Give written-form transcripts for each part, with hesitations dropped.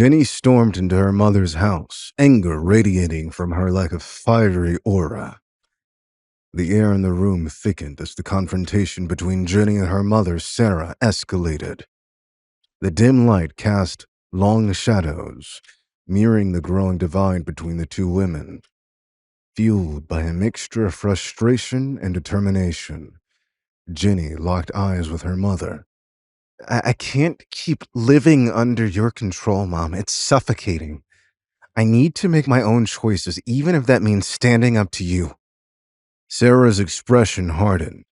Jenny stormed into her mother's house, anger radiating from her like a fiery aura. The air in the room thickened as the confrontation between Jenny and her mother, Sarah, escalated. The dim light cast long shadows, mirroring the growing divide between the two women. Fueled by a mixture of frustration and determination, Jenny locked eyes with her mother. I can't keep living under your control, Mom. It's suffocating. I need to make my own choices, even if that means standing up to you. Sarah's expression hardened.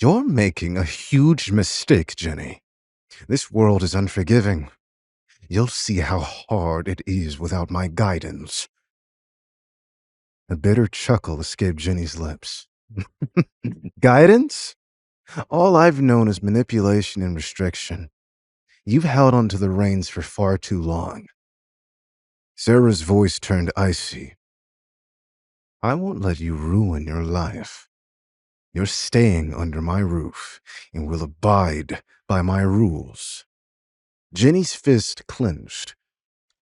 You're making a huge mistake, Jenny. This world is unforgiving. You'll see how hard it is without my guidance. A bitter chuckle escaped Jenny's lips. Guidance? All I've known is manipulation and restriction. You've held onto the reins for far too long. Sarah's voice turned icy. I won't let you ruin your life. You're staying under my roof and will abide by my rules. Jenny's fist clenched,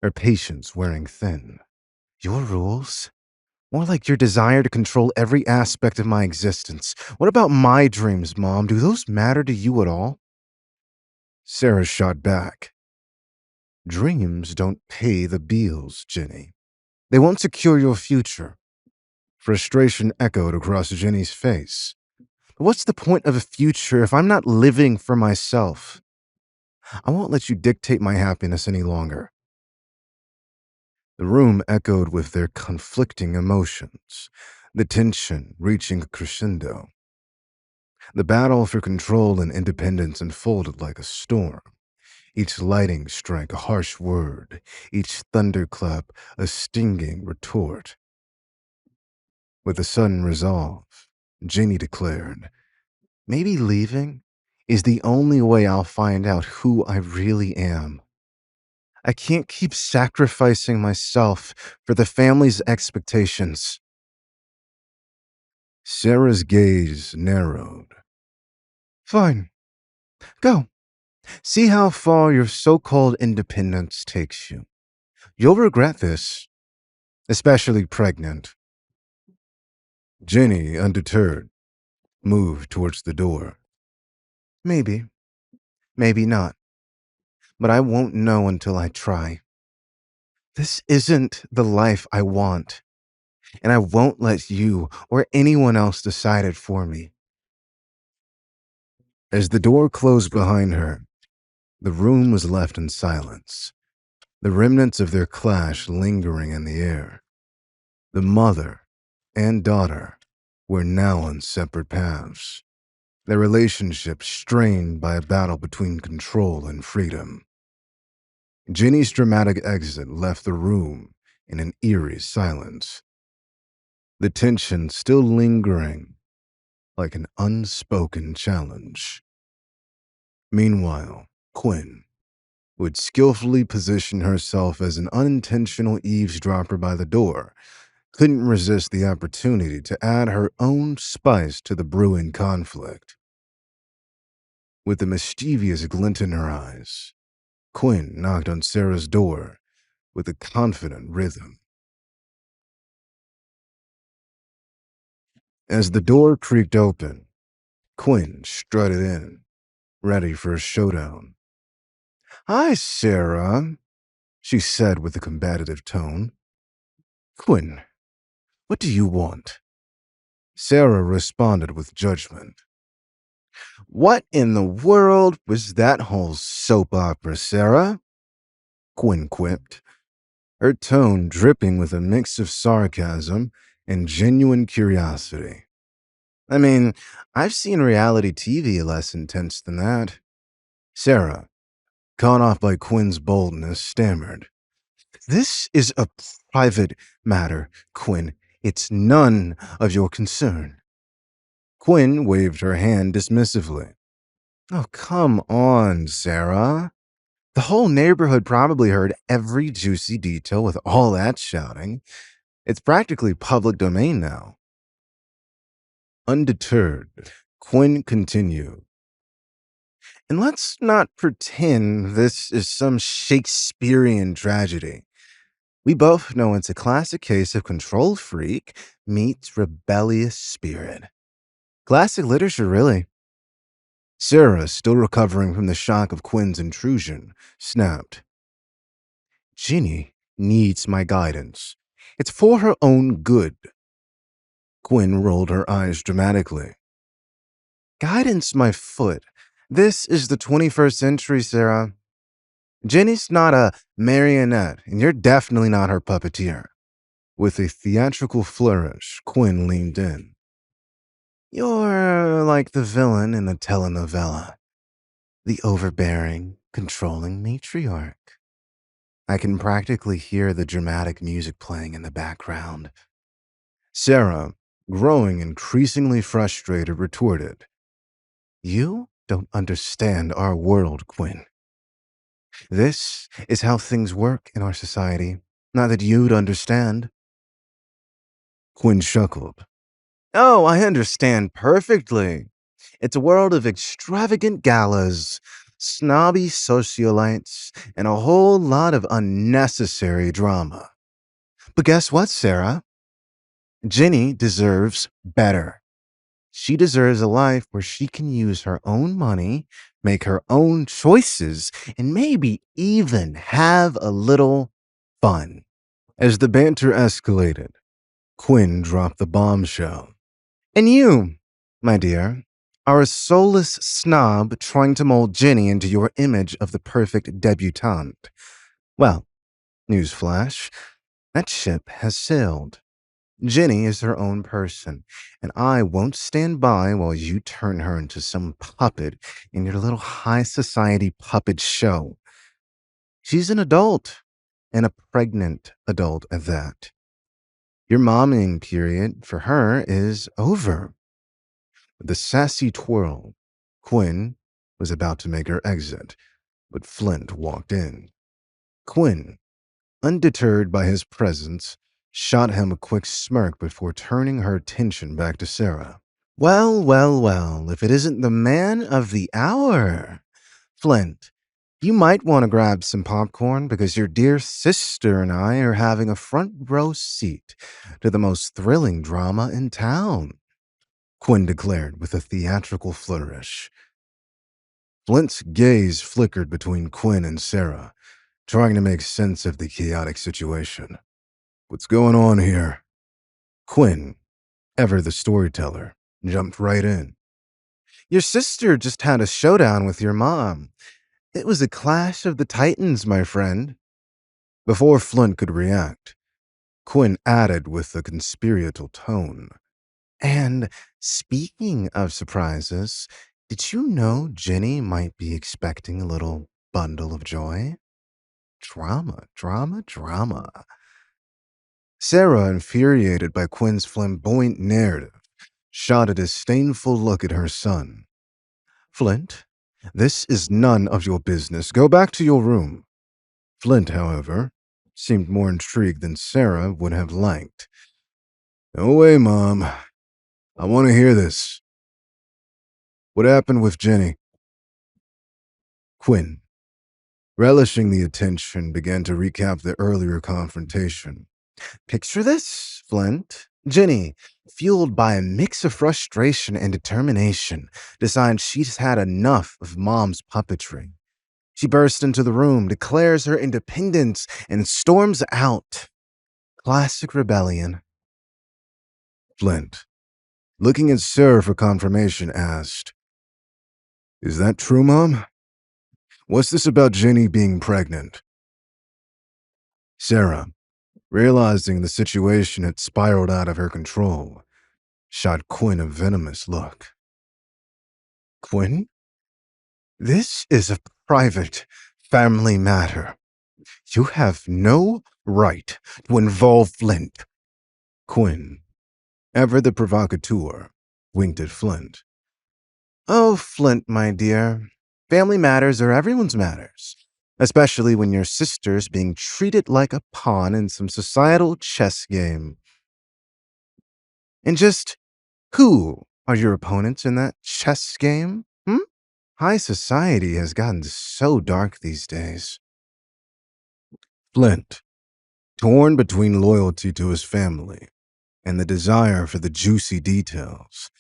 her patience wearing thin. Your rules? More like your desire to control every aspect of my existence. What about my dreams, Mom? Do those matter to you at all? Sarah shot back. Dreams don't pay the bills, Jenny. They won't secure your future. Frustration echoed across Jenny's face. What's the point of a future if I'm not living for myself? I won't let you dictate my happiness any longer. The room echoed with their conflicting emotions, the tension reaching a crescendo. The battle for control and independence unfolded like a storm. Each lightning strike a harsh word, each thunderclap a stinging retort. With a sudden resolve, Jenny declared, maybe leaving is the only way I'll find out who I really am. I can't keep sacrificing myself for the family's expectations. Sarah's gaze narrowed. Fine. Go. See how far your so-called independence takes you. You'll regret this, especially pregnant. Jenny, undeterred, moved towards the door. Maybe. Maybe not. But I won't know until I try. This isn't the life I want, and I won't let you or anyone else decide it for me. As the door closed behind her, the room was left in silence, the remnants of their clash lingering in the air. The mother and daughter were now on separate paths, their relationship strained by a battle between control and freedom. Jenny's dramatic exit left the room in an eerie silence, the tension still lingering like an unspoken challenge. Meanwhile, Quinn would skillfully position herself as an unintentional eavesdropper by the door, couldn't resist the opportunity to add her own spice to the brewing conflict. With a mischievous glint in her eyes, Quinn knocked on Sarah's door with a confident rhythm. As the door creaked open, Quinn strutted in, ready for a showdown. Hi, Sarah, she said with a combative tone. Quinn, what do you want? Sarah responded with judgment. What in the world was that whole soap opera, Sarah? Quinn quipped, her tone dripping with a mix of sarcasm and genuine curiosity. I mean, I've seen reality TV less intense than that. Sarah, caught off by Quinn's boldness, stammered. This is a private matter, Quinn. It's none of your concern. Quinn waved her hand dismissively. Oh, come on, Sarah. The whole neighborhood probably heard every juicy detail with all that shouting. It's practically public domain now. Undeterred, Quinn continued. And let's not pretend this is some Shakespearean tragedy. We both know it's a classic case of control freak meets rebellious spirit. Classic literature, really. Sarah, still recovering from the shock of Quinn's intrusion, snapped. Ginny needs my guidance. It's for her own good. Quinn rolled her eyes dramatically. Guidance, my foot. This is the 21st century, Sarah. Jenny's not a marionette, and you're definitely not her puppeteer. With a theatrical flourish, Quinn leaned in. You're like the villain in a telenovela, the overbearing, controlling matriarch. I can practically hear the dramatic music playing in the background. Sarah, growing increasingly frustrated, retorted, You don't understand our world, Quinn. This is how things work in our society. Not that you'd understand. Quinn chuckled. Oh, I understand perfectly. It's a world of extravagant galas, snobby socialites, and a whole lot of unnecessary drama. But guess what, Sarah? Ginny deserves better. She deserves a life where she can use her own money, make her own choices, and maybe even have a little fun. As the banter escalated, Quinn dropped the bombshell. And you, my dear, are a soulless snob trying to mold Ginny into your image of the perfect debutante. Well, newsflash, that ship has sailed. Ginny is her own person, and I won't stand by while you turn her into some puppet in your little high society puppet show. She's an adult, and a pregnant adult at that. Your momming period for her is over. With the sassy twirl, Quinn was about to make her exit, but Flint walked in. Quinn, undeterred by his presence, shot him a quick smirk before turning her attention back to Sarah. Well, well, well, if it isn't the man of the hour. Flint, you might want to grab some popcorn because your dear sister and I are having a front row seat to the most thrilling drama in town, Quinn declared with a theatrical flourish. Flint's gaze flickered between Quinn and Sarah, trying to make sense of the chaotic situation. What's going on here? Quinn, ever the storyteller, jumped right in. Your sister just had a showdown with your mom. It was a clash of the titans, my friend. Before Flint could react, Quinn added with a conspiratorial tone. And speaking of surprises, did you know Jenny might be expecting a little bundle of joy? Drama, drama, drama. Sarah, infuriated by Quinn's flamboyant narrative, shot a disdainful look at her son. Flint, this is none of your business. Go back to your room. Flint, however, seemed more intrigued than Sarah would have liked. No way, Mom. I want to hear this. What happened with Jenny? Quinn, relishing the attention, began to recap the earlier confrontation. Picture this, Flint. Jenny, fueled by a mix of frustration and determination, decides she's had enough of Mom's puppetry. She bursts into the room, declares her independence, and storms out. Classic rebellion. Flint, looking at Sarah for confirmation, asked, Is that true, Mom? What's this about Jenny being pregnant? Sarah, realizing the situation had spiraled out of her control, shot Quinn a venomous look. Quinn? This is a private family matter. You have no right to involve Flint. Quinn, ever the provocateur, winked at Flint. Oh, Flint, my dear. Family matters are everyone's matters, especially when your sister's being treated like a pawn in some societal chess game. And just who are your opponents in that chess game? High society has gotten so dark these days. Flint, torn between loyalty to his family and the desire for the juicy details,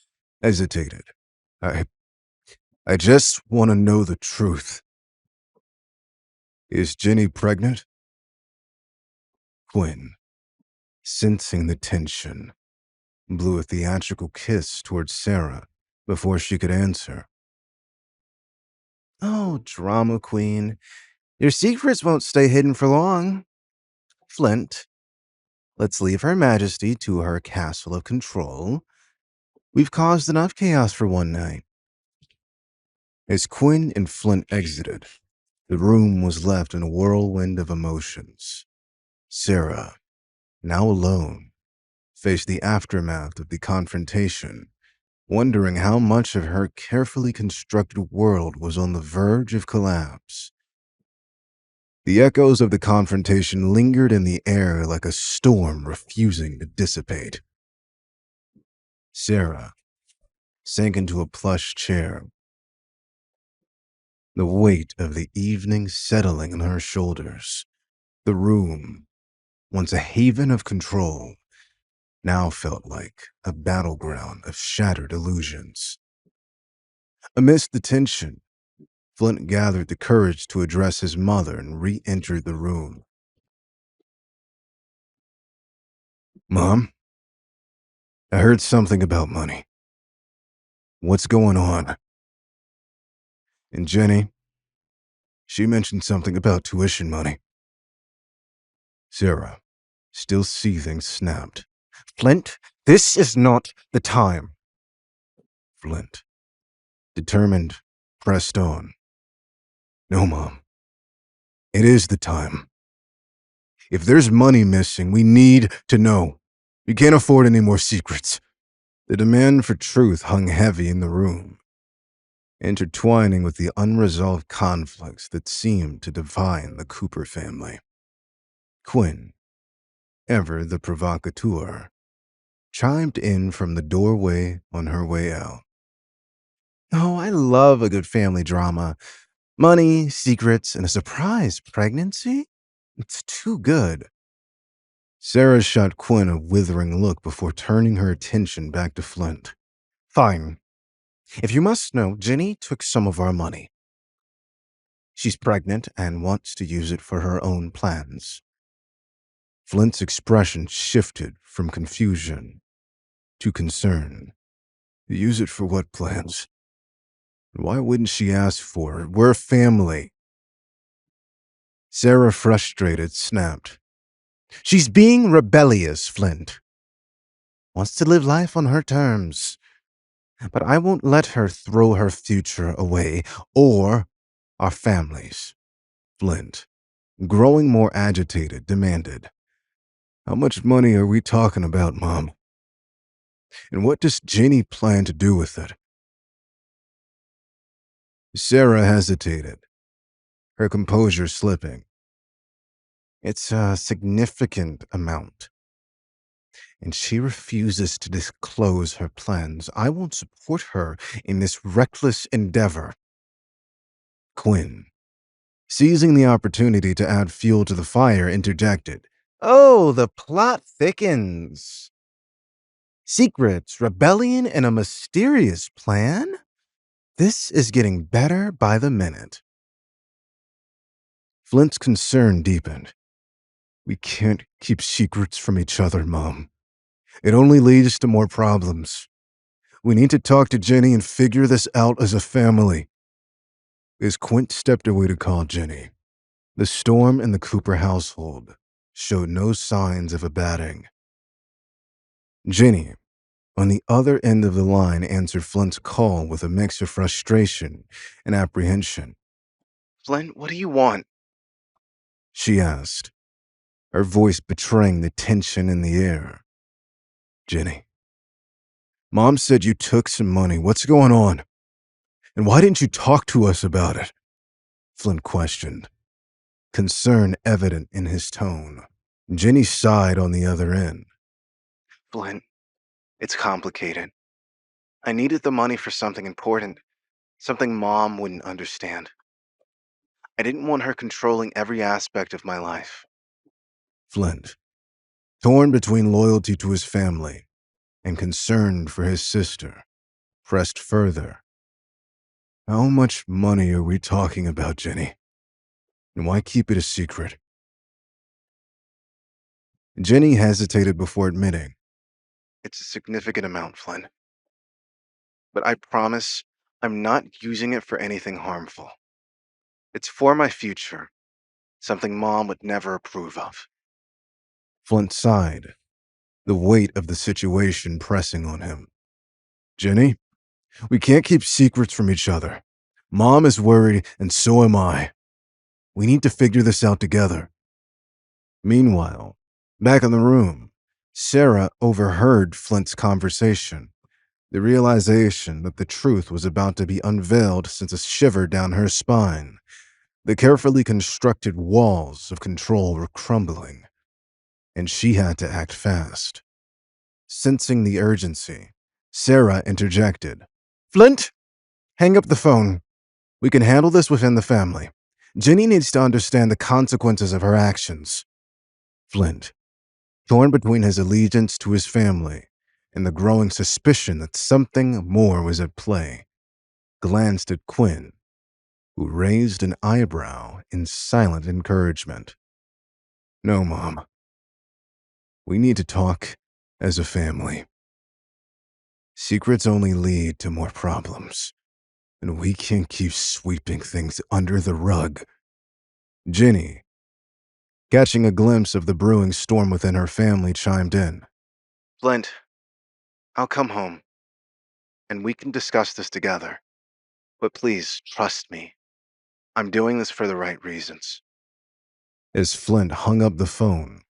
hesitated. I, I just want to know the truth. Is Jenny pregnant? Quinn, sensing the tension, blew a theatrical kiss towards Sarah before she could answer. Oh, drama queen. Your secrets won't stay hidden for long. Flint, let's leave Her Majesty to her castle of control. We've caused enough chaos for one night. As Quinn and Flint exited, the room was left in a whirlwind of emotions. Sarah, now alone, faced the aftermath of the confrontation, wondering how much of her carefully constructed world was on the verge of collapse. The echoes of the confrontation lingered in the air like a storm refusing to dissipate. Sarah sank into a plush chair, the weight of the evening settling on her shoulders. The room, once a haven of control, now felt like a battleground of shattered illusions. Amidst the tension, Flint gathered the courage to address his mother and re-entered the room. Mom, I heard something about money. What's going on? And Jenny, she mentioned something about tuition money. Sarah, still seething, snapped. Flint, this is not the time. Flint, determined, pressed on. No, Mom. It is the time. If there's money missing, we need to know. We can't afford any more secrets. The demand for truth hung heavy in the room, intertwining with the unresolved conflicts that seemed to define the Cooper family. Quinn, ever the provocateur, chimed in from the doorway on her way out. Oh, I love a good family drama. Money, secrets, and a surprise pregnancy? It's too good. Sarah shot Quinn a withering look before turning her attention back to Flint. Fine. If you must know, Jenny took some of our money. She's pregnant and wants to use it for her own plans. Flint's expression shifted from confusion to concern. Use it for what plans? Why wouldn't she ask for it? We're family. Sarah, frustrated, snapped. She's being rebellious, Flint. Wants to live life on her terms. But I won't let her throw her future away, or our families. Flint, growing more agitated, demanded, how much money are we talking about, Mom? And what does Jenny plan to do with it? Sarah hesitated, her composure slipping. It's a significant amount, and she refuses to disclose her plans. I won't support her in this reckless endeavor. Quinn, seizing the opportunity to add fuel to the fire, interjected. Oh, the plot thickens. Secrets, rebellion, and a mysterious plan? This is getting better by the minute. Flint's concern deepened. We can't keep secrets from each other, Mom. It only leads to more problems. We need to talk to Jenny and figure this out as a family. As Quint stepped away to call Jenny, the storm in the Cooper household showed no signs of abating. Jenny, on the other end of the line, answered Flint's call with a mix of frustration and apprehension. Flint, what do you want? She asked, her voice betraying the tension in the air. Jenny, Mom said you took some money. What's going on? And why didn't you talk to us about it? Flint questioned, concern evident in his tone. Jenny sighed on the other end. Flint, it's complicated. I needed the money for something important. Something Mom wouldn't understand. I didn't want her controlling every aspect of my life. Flint, torn between loyalty to his family and concern for his sister, pressed further. How much money are we talking about, Jenny? And why keep it a secret? Jenny hesitated before admitting. It's a significant amount, Flynn. But I promise I'm not using it for anything harmful. It's for my future, something Mom would never approve of. Flint sighed, the weight of the situation pressing on him. Jenny, we can't keep secrets from each other. Mom is worried, and so am I. We need to figure this out together. Meanwhile, back in the room, Sarah overheard Flint's conversation. The realization that the truth was about to be unveiled sent a shiver down her spine. The carefully constructed walls of control were crumbling, and she had to act fast. Sensing the urgency, Sarah interjected. Flint, hang up the phone. We can handle this within the family. Jenny needs to understand the consequences of her actions. Flint, torn between his allegiance to his family and the growing suspicion that something more was at play, glanced at Quinn, who raised an eyebrow in silent encouragement. No, Mom. We need to talk as a family. Secrets only lead to more problems, and we can't keep sweeping things under the rug. Jenny, catching a glimpse of the brewing storm within her family, chimed in. Flint, I'll come home, and we can discuss this together. But please, trust me. I'm doing this for the right reasons. As Flint hung up the phone,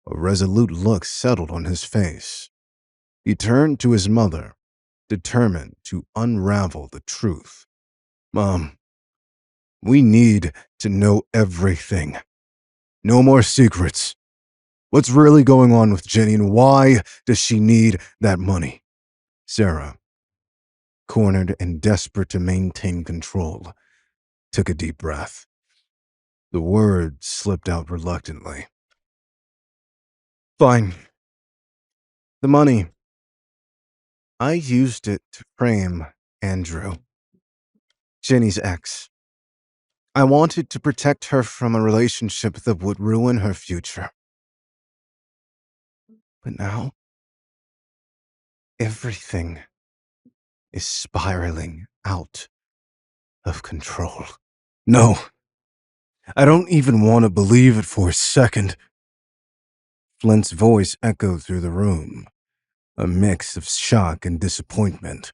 a resolute look settled on his face. He turned to his mother, determined to unravel the truth. Mom, we need to know everything. No more secrets. What's really going on with Jenny, and why does she need that money? Sarah, cornered and desperate to maintain control, took a deep breath. The words slipped out reluctantly. Fine. The money. I used it to frame Andrew, Jenny's ex. I wanted to protect her from a relationship that would ruin her future. But now, everything is spiraling out of control. No, I don't even want to believe it for a second. Flint's voice echoed through the room, a mix of shock and disappointment.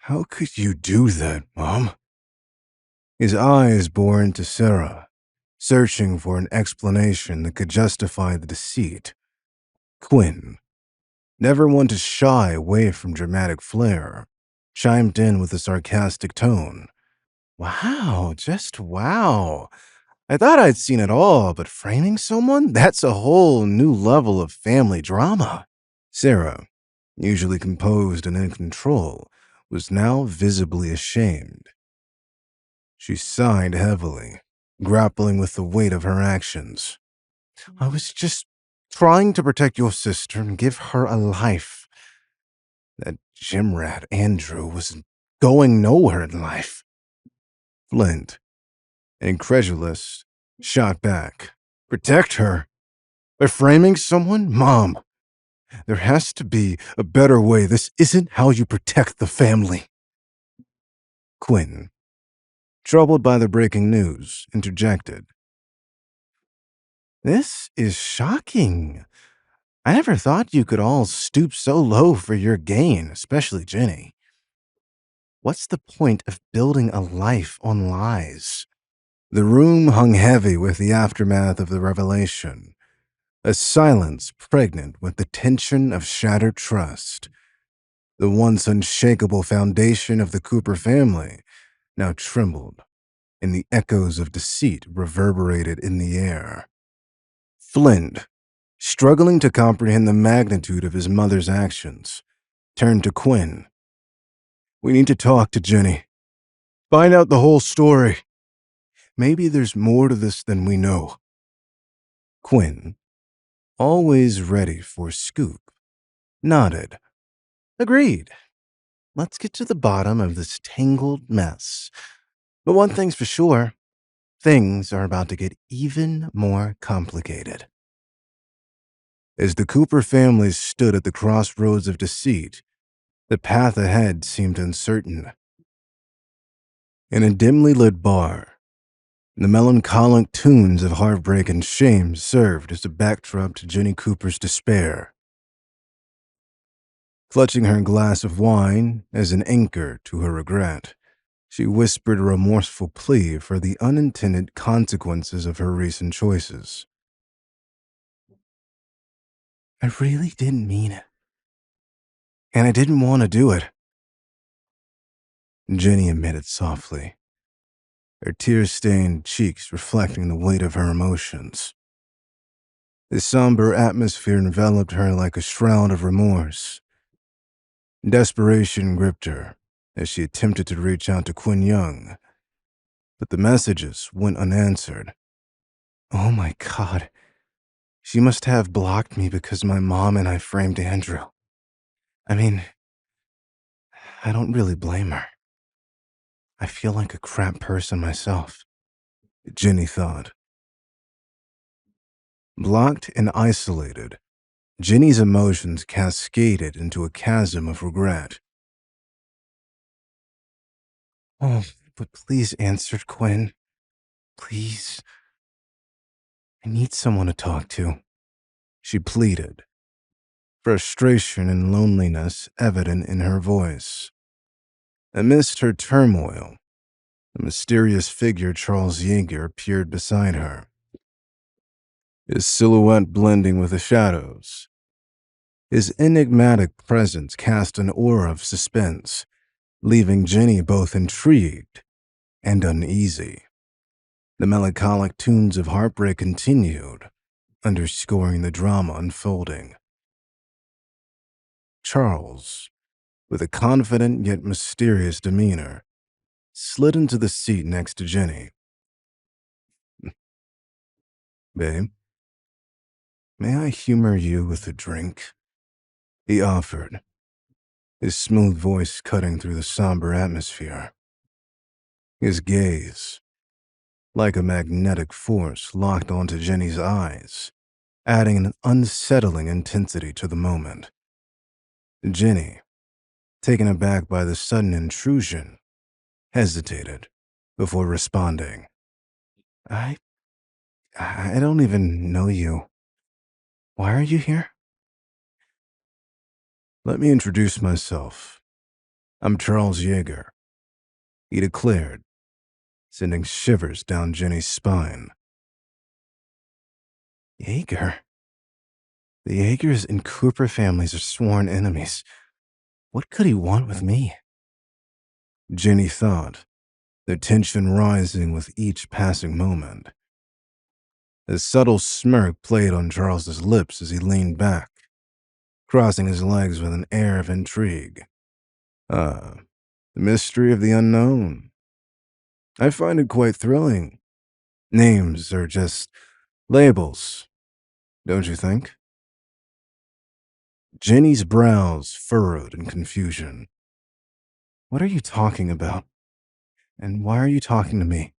How could you do that, Mom? His eyes bore into Sarah, searching for an explanation that could justify the deceit. Quinn, never one to shy away from dramatic flair, chimed in with a sarcastic tone. Wow, just wow. I thought I'd seen it all, but framing someone? That's a whole new level of family drama. Sarah, usually composed and in control, was now visibly ashamed. She sighed heavily, grappling with the weight of her actions. I was just trying to protect your sister and give her a life. That gym rat Andrew was going nowhere in life. Flint, incredulous, shot back. Protect her? By framing someone? Mom, there has to be a better way. This isn't how you protect the family. Quinn, troubled by the breaking news, interjected. This is shocking. I never thought you could all stoop so low for your gain, especially Jenny. What's the point of building a life on lies? The room hung heavy with the aftermath of the revelation, a silence pregnant with the tension of shattered trust. The once unshakable foundation of the Cooper family now trembled, and the echoes of deceit reverberated in the air. Flint, struggling to comprehend the magnitude of his mother's actions, turned to Quinn. We need to talk to Jenny. Find out the whole story. Maybe there's more to this than we know. Quinn, always ready for a scoop, nodded. Agreed. Let's get to the bottom of this tangled mess. But one thing's for sure, things are about to get even more complicated. As the Cooper family stood at the crossroads of deceit, the path ahead seemed uncertain. In a dimly lit bar, the melancholic tunes of heartbreak and shame served as a backdrop to Jenny Cooper's despair. Clutching her glass of wine as an anchor to her regret, she whispered a remorseful plea for the unintended consequences of her recent choices. I really didn't mean it. And I didn't want to do it, Jenny admitted softly, her tear-stained cheeks reflecting the weight of her emotions. The somber atmosphere enveloped her like a shroud of remorse. Desperation gripped her as she attempted to reach out to Quinn Young, but the messages went unanswered. Oh my God, she must have blocked me because my mom and I framed Andrew. I mean, I don't really blame her. I feel like a crap person myself, Jenny thought. Blocked and isolated, Jenny's emotions cascaded into a chasm of regret. Oh, but please answer, Quinn. Please. I need someone to talk to, she pleaded, frustration and loneliness evident in her voice. Amidst her turmoil, the mysterious figure Charles Yeager appeared beside her, his silhouette blending with the shadows. His enigmatic presence cast an aura of suspense, leaving Jenny both intrigued and uneasy. The melancholic tunes of heartbreak continued, underscoring the drama unfolding. Charles, with a confident yet mysterious demeanor, slid into the seat next to Jenny. Babe, may I humor you with a drink? He offered, his smooth voice cutting through the somber atmosphere. His gaze, like a magnetic force, locked onto Jenny's eyes, adding an unsettling intensity to the moment. Jenny, taken aback by the sudden intrusion, hesitated before responding. I don't even know you. Why are you here? Let me introduce myself. I'm Charles Yeager, he declared, sending shivers down Jenny's spine. Yeager? The Yeagers and Cooper families are sworn enemies. What could he want with me? Jenny thought, the tension rising with each passing moment. A subtle smirk played on Charles's lips as he leaned back, crossing his legs with an air of intrigue. The mystery of the unknown. I find it quite thrilling. Names are just labels, don't you think? Jenny's brows furrowed in confusion. What are you talking about? And why are you talking to me?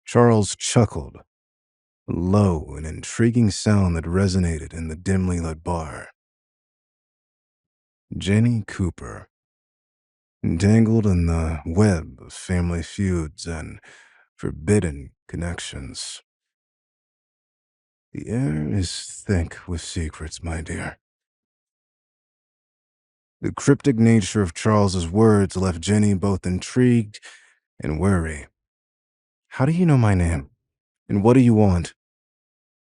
Charles chuckled, a low and intriguing sound that resonated in the dimly lit bar. Jenny Cooper, entangled in the web of family feuds and forbidden connections. The air is thick with secrets, my dear. The cryptic nature of Charles's words left Jenny both intrigued and wary. How do you know my name? And what do you want?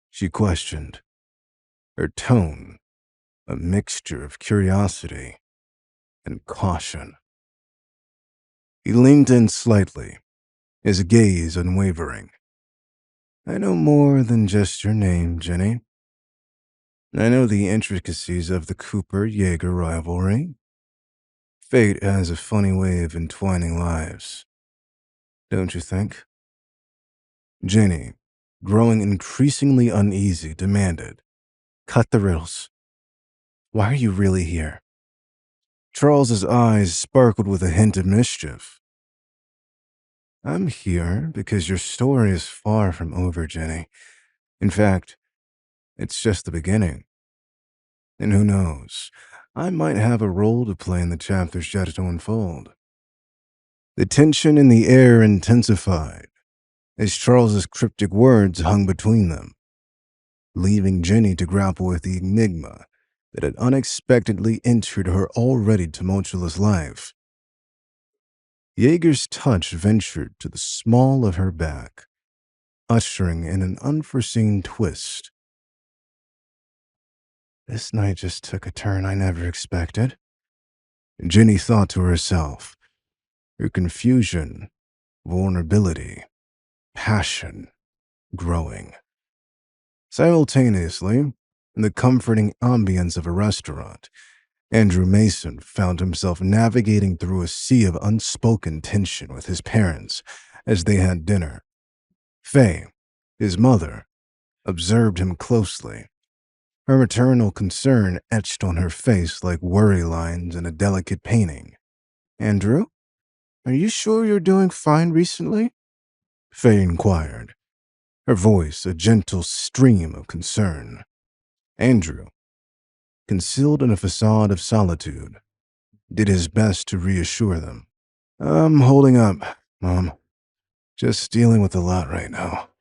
She questioned, her tone a mixture of curiosity and caution. He leaned in slightly, his gaze unwavering. I know more than just your name, Jenny. I know the intricacies of the Cooper-Jagger rivalry. Fate has a funny way of entwining lives, don't you think? Jenny, growing increasingly uneasy, demanded, "Cut the riddles. Why are you really here?" Charles's eyes sparkled with a hint of mischief. "I'm here because your story is far from over, Jenny. In fact, it's just the beginning. And who knows, I might have a role to play in the chapters yet to unfold." The tension in the air intensified as Charles's cryptic words hung between them, leaving Jenny to grapple with the enigma that had unexpectedly entered her already tumultuous life. Jaeger's touch ventured to the small of her back, ushering in an unforeseen twist. This night just took a turn I never expected, Jenny thought to herself, her confusion, vulnerability, passion growing. Simultaneously, in the comforting ambience of a restaurant, Andrew Mason found himself navigating through a sea of unspoken tension with his parents as they had dinner. Faye, his mother, observed him closely, her maternal concern etched on her face like worry lines in a delicate painting. "Andrew, are you sure you're doing fine recently?" Faye inquired, her voice a gentle stream of concern. Andrew, concealed in a facade of solitude, did his best to reassure them. "I'm holding up, Mom. Just dealing with a lot right now,"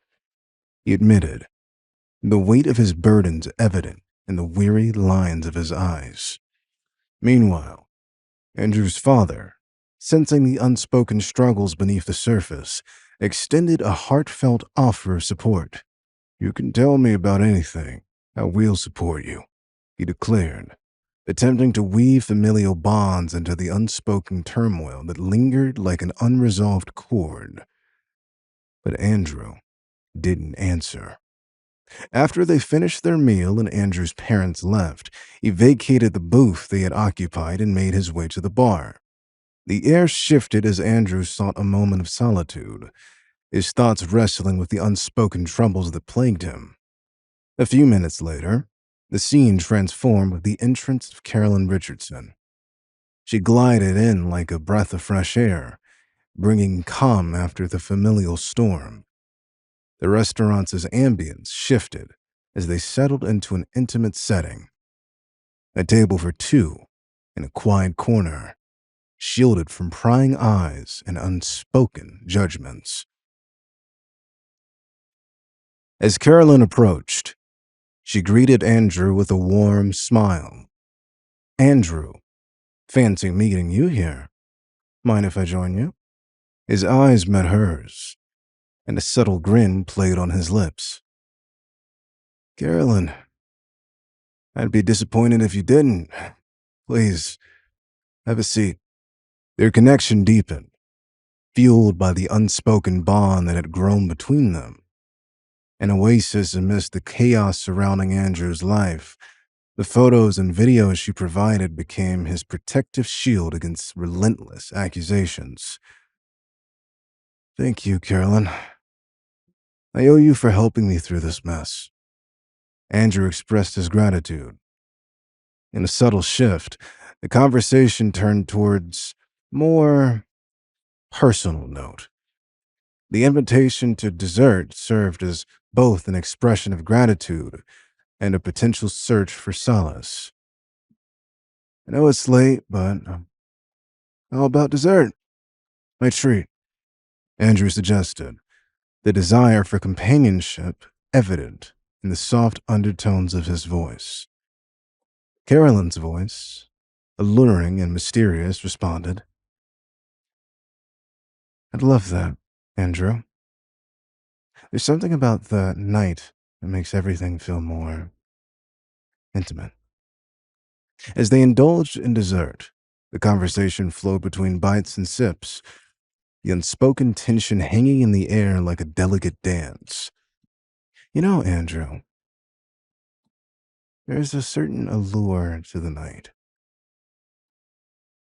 he admitted, the weight of his burdens evident in the weary lines of his eyes. Meanwhile, Andrew's father, sensing the unspoken struggles beneath the surface, extended a heartfelt offer of support. "You can tell me about anything. I will support you," he declared, attempting to weave familial bonds into the unspoken turmoil that lingered like an unresolved chord. But Andrew didn't answer. After they finished their meal and Andrew's parents left, he vacated the booth they had occupied and made his way to the bar. The air shifted as Andrew sought a moment of solitude, his thoughts wrestling with the unspoken troubles that plagued him. A few minutes later, the scene transformed with the entrance of Carolyn Richardson. She glided in like a breath of fresh air, bringing calm after the familial storm. The restaurant's ambience shifted as they settled into an intimate setting. A table for two in a quiet corner, shielded from prying eyes and unspoken judgments. As Carolyn approached, she greeted Andrew with a warm smile. "Andrew, fancy meeting you here. Mind if I join you?" His eyes met hers, and a subtle grin played on his lips. "Carolyn, I'd be disappointed if you didn't. Please, have a seat." Their connection deepened, fueled by the unspoken bond that had grown between them. An oasis amidst the chaos surrounding Andrew's life, the photos and videos she provided became his protective shield against relentless accusations. "Thank you, Carolyn. I owe you for helping me through this mess." Andrew expressed his gratitude. In a subtle shift, the conversation turned towards more personal note. The invitation to dessert served as both an expression of gratitude and a potential search for solace. "I know it's late, but how about dessert? My treat," Andrew suggested, the desire for companionship evident in the soft undertones of his voice. Carolyn's voice, alluring and mysterious, responded, "I'd love that, Andrew. There's something about the night that makes everything feel more intimate." As they indulged in dessert, the conversation flowed between bites and sips, the unspoken tension hanging in the air like a delicate dance. "You know, Andrew, there's a certain allure to the night.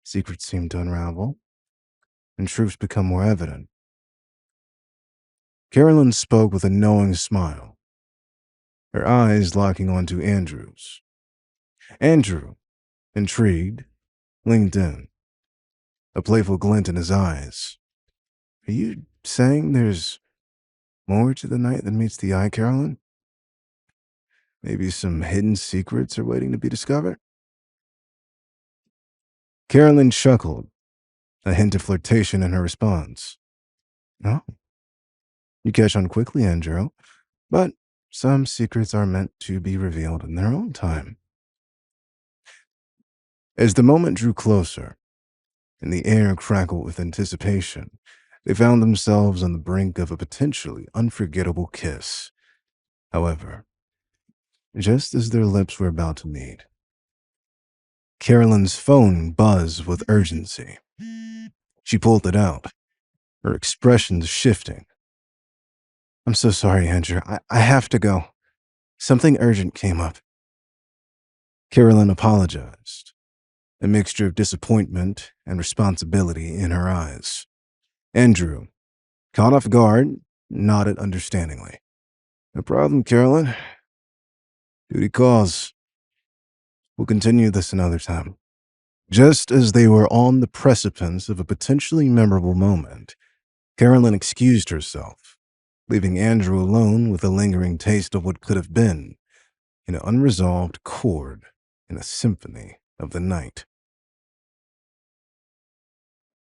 Secrets seem to unravel, and truths become more evident. Carolyn spoke with a knowing smile, her eyes locking onto Andrew's. Andrew, intrigued, leaned in, a playful glint in his eyes. Are you saying there's more to the night than meets the eye, Carolyn? Maybe some hidden secrets are waiting to be discovered? Carolyn chuckled, a hint of flirtation in her response. No, you catch on quickly, Andrew, but some secrets are meant to be revealed in their own time. As the moment drew closer, and the air crackled with anticipation, they found themselves on the brink of a potentially unforgettable kiss. However, just as their lips were about to meet, Carolyn's phone buzzed with urgency. She pulled it out, her expressions shifting. I'm so sorry, Andrew. I have to go. Something urgent came up. Carolyn apologized, a mixture of disappointment and responsibility in her eyes. Andrew, caught off guard, nodded understandingly. No problem, Carolyn. Duty calls. We'll continue this another time. Just as they were on the precipice of a potentially memorable moment, Carolyn excused herself, leaving Andrew alone with a lingering taste of what could have been, an unresolved chord in a symphony of the night.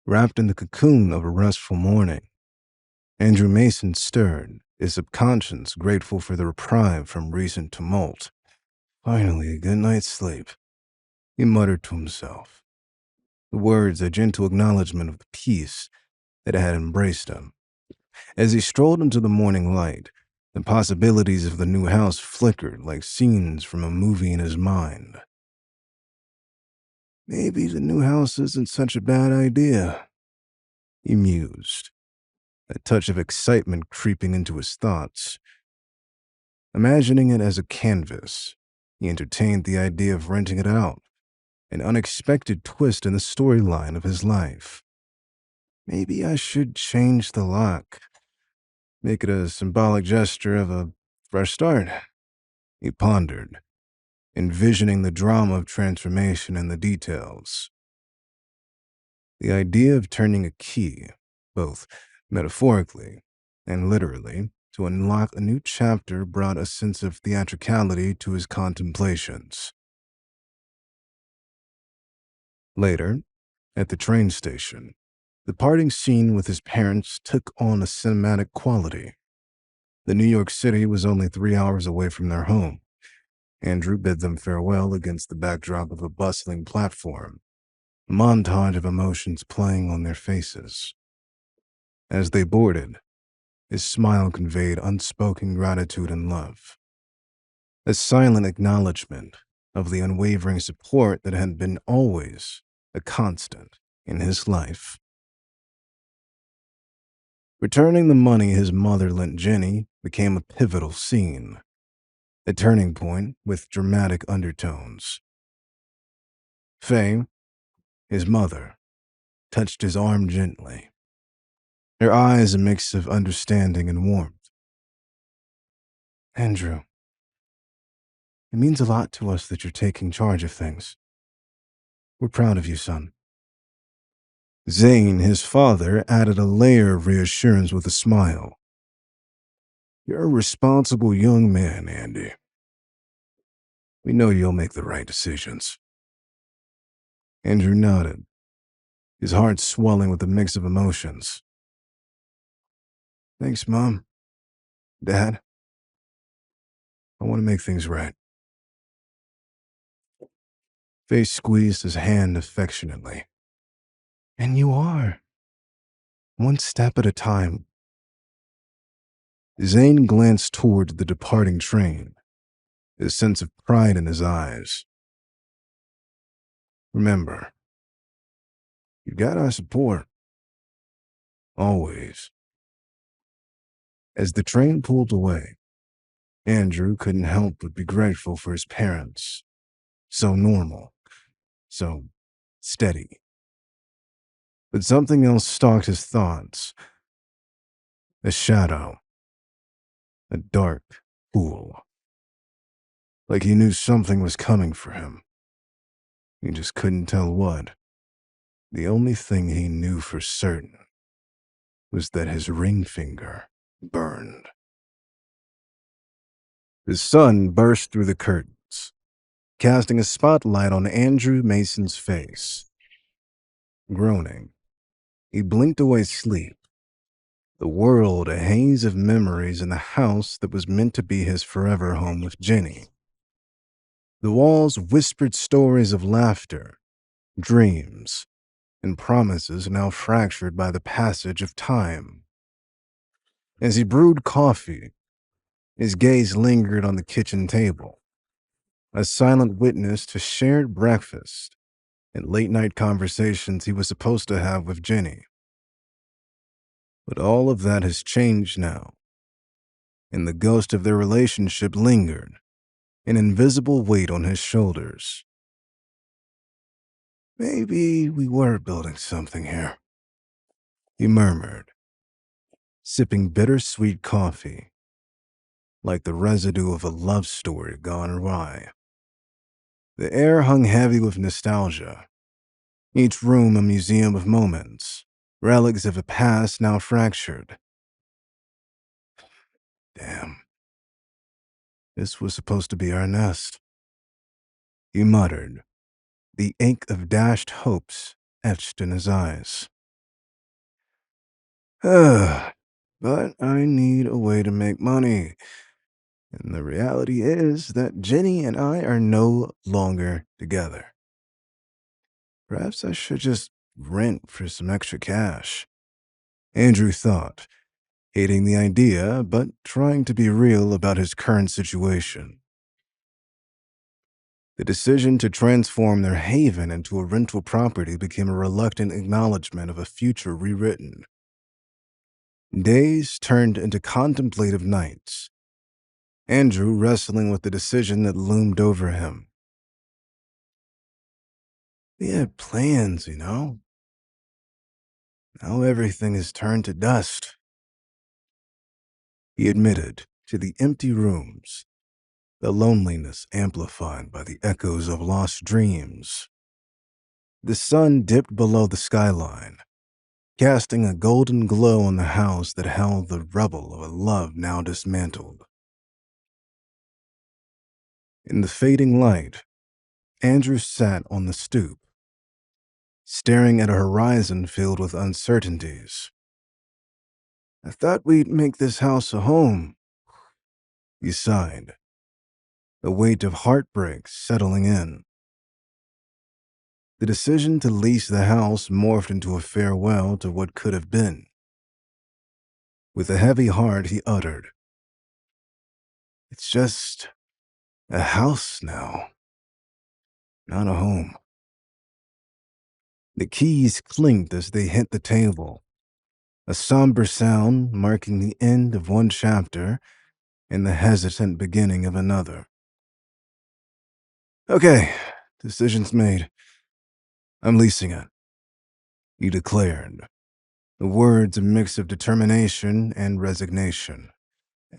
Wrapped in the cocoon of a restful morning, Andrew Mason stirred, his subconscious grateful for the reprieve from recent tumult. Finally, a good night's sleep, he muttered to himself, the words a gentle acknowledgement of the peace that had embraced him. As he strolled into the morning light, the possibilities of the new house flickered like scenes from a movie in his mind. Maybe the new house isn't such a bad idea, he mused, a touch of excitement creeping into his thoughts. Imagining it as a canvas, he entertained the idea of renting it out, an unexpected twist in the storyline of his life. Maybe I should change the lock, make it a symbolic gesture of a fresh start, he pondered, envisioning the drama of transformation and the details. The idea of turning a key, both metaphorically and literally, to unlock a new chapter brought a sense of theatricality to his contemplations. Later, at the train station, the parting scene with his parents took on a cinematic quality. The New York City was only 3 hours away from their home. Andrew bid them farewell against the backdrop of a bustling platform, a montage of emotions playing on their faces. As they boarded, his smile conveyed unspoken gratitude and love, a silent acknowledgement of the unwavering support that had been always a constant in his life. Returning the money his mother lent Jenny became a pivotal scene, a turning point with dramatic undertones. Faye, his mother, touched his arm gently, her eyes a mix of understanding and warmth. Andrew, it means a lot to us that you're taking charge of things. We're proud of you, son. Zane, his father, added a layer of reassurance with a smile. You're a responsible young man, Andy. We know you'll make the right decisions. Andrew nodded, his heart swelling with a mix of emotions. Thanks, Mom. Dad. I want to make things right. Faye squeezed his hand affectionately. And you are. One step at a time. Zane glanced toward the departing train, a sense of pride in his eyes. Remember, you got our support. Always. As the train pulled away, Andrew couldn't help but be grateful for his parents. So normal, so steady, But something else stalked his thoughts. A shadow. A dark pool. Like he knew something was coming for him. He just couldn't tell what. The only thing he knew for certain was that his ring finger burned. The sun burst through the curtains, casting a spotlight on Andrew Mason's face. Groaning, he blinked away sleep. The world a haze of memories in the house that was meant to be his forever home with Jenny. The walls whispered stories of laughter, dreams, and promises now fractured by the passage of time. As he brewed coffee, his gaze lingered on the kitchen table, a silent witness to shared breakfast and late-night conversations he was supposed to have with Jenny. But all of that has changed now, and the ghost of their relationship lingered, an invisible weight on his shoulders. Maybe we were building something here, he murmured, sipping bittersweet coffee, like the residue of a love story gone awry. The air hung heavy with nostalgia, each room a museum of moments, relics of a past now fractured. Damn. This was supposed to be our nest, he muttered, the ink of dashed hopes etched in his eyes. But I need a way to make money. And the reality is that Jenny and I are no longer together. Perhaps I should just rent for some extra cash. Andrew thought, hating the idea, but trying to be real about his current situation. The decision to transform their haven into a rental property became a reluctant acknowledgement of a future rewritten. Days turned into contemplative nights, Andrew wrestling with the decision that loomed over him. We had plans, you know? Now everything has turned to dust, he admitted to the empty rooms, the loneliness amplified by the echoes of lost dreams. The sun dipped below the skyline, casting a golden glow on the house that held the rubble of a love now dismantled. In the fading light, Andrew sat on the stoop, staring at a horizon filled with uncertainties. I thought we'd make this house a home, he sighed, the weight of heartbreak settling in. The decision to lease the house morphed into a farewell to what could have been. With a heavy heart, he uttered, It's just a house now, not a home. The keys clinked as they hit the table, a somber sound marking the end of one chapter and the hesitant beginning of another. Okay, decision's made. I'm leasing it, he declared, the words a mix of determination and resignation,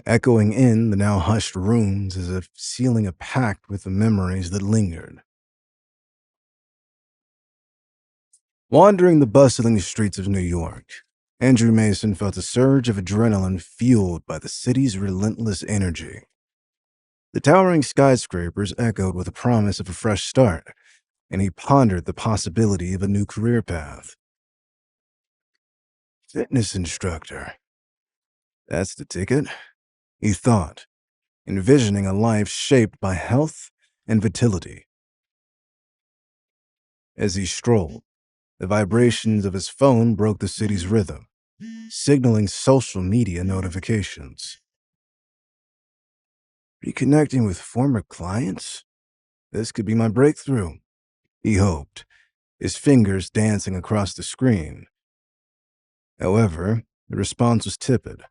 echoing in the now hushed rooms as if sealing a pact with the memories that lingered. Wandering the bustling streets of New York, Andrew Mason felt a surge of adrenaline fueled by the city's relentless energy. The towering skyscrapers echoed with the promise of a fresh start, and he pondered the possibility of a new career path. Fitness instructor. That's the ticket, he thought, envisioning a life shaped by health and vitality. As he strolled, the vibrations of his phone broke the city's rhythm, signaling social media notifications. Reconnecting with former clients? This could be my breakthrough, he hoped, his fingers dancing across the screen. However, the response was tepid,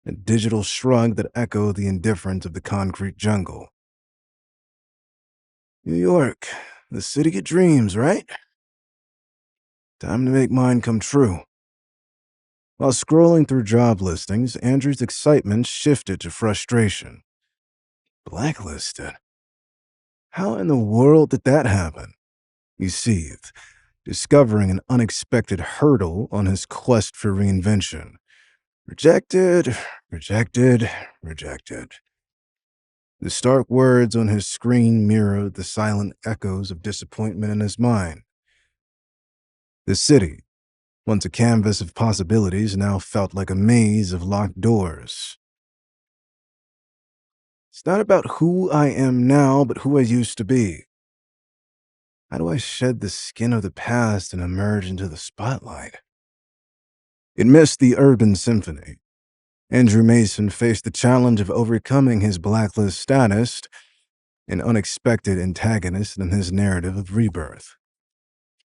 a digital shrug that echoed the indifference of the concrete jungle. New York, the city of dreams, right? Time to make mine come true. While scrolling through job listings, Andrew's excitement shifted to frustration. Blacklisted? How in the world did that happen? He seethed, discovering an unexpected hurdle on his quest for reinvention. Rejected, rejected, rejected. The stark words on his screen mirrored the silent echoes of disappointment in his mind. The city, once a canvas of possibilities, now felt like a maze of locked doors. It's not about who I am now, but who I used to be. How do I shed the skin of the past and emerge into the spotlight? It missed the urban symphony. Andrew Mason faced the challenge of overcoming his blacklist status, an unexpected antagonist in his narrative of rebirth.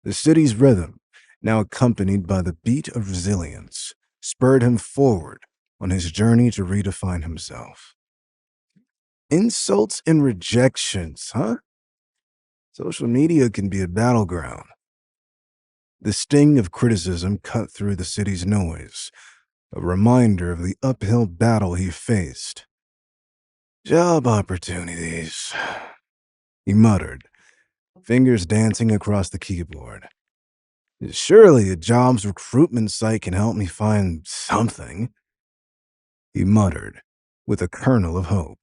The city's rhythm, now accompanied by the beat of resilience, spurred him forward on his journey to redefine himself. Insults and rejections, huh? Social media can be a battleground. The sting of criticism cut through the city's noise, a reminder of the uphill battle he faced. Job opportunities, he muttered, fingers dancing across the keyboard. Surely a jobs recruitment site can help me find something, he muttered, with a kernel of hope.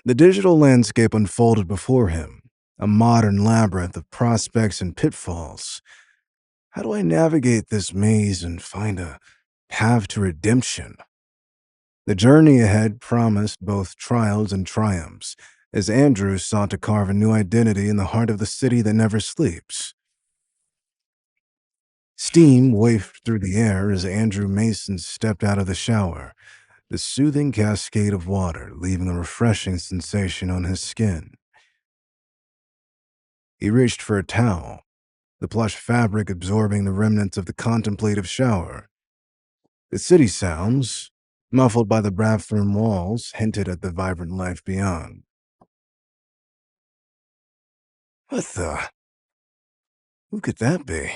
The digital landscape unfolded before him, a modern labyrinth of prospects and pitfalls. How do I navigate this maze and find a path to redemption? The journey ahead promised both trials and triumphs, as Andrew sought to carve a new identity in the heart of the city that never sleeps. Steam wafted through the air as Andrew Mason stepped out of the shower, the soothing cascade of water leaving a refreshing sensation on his skin. He reached for a towel, the plush fabric absorbing the remnants of the contemplative shower. The city sounds, muffled by the bathroom walls, hinted at the vibrant life beyond. What the? Who could that be?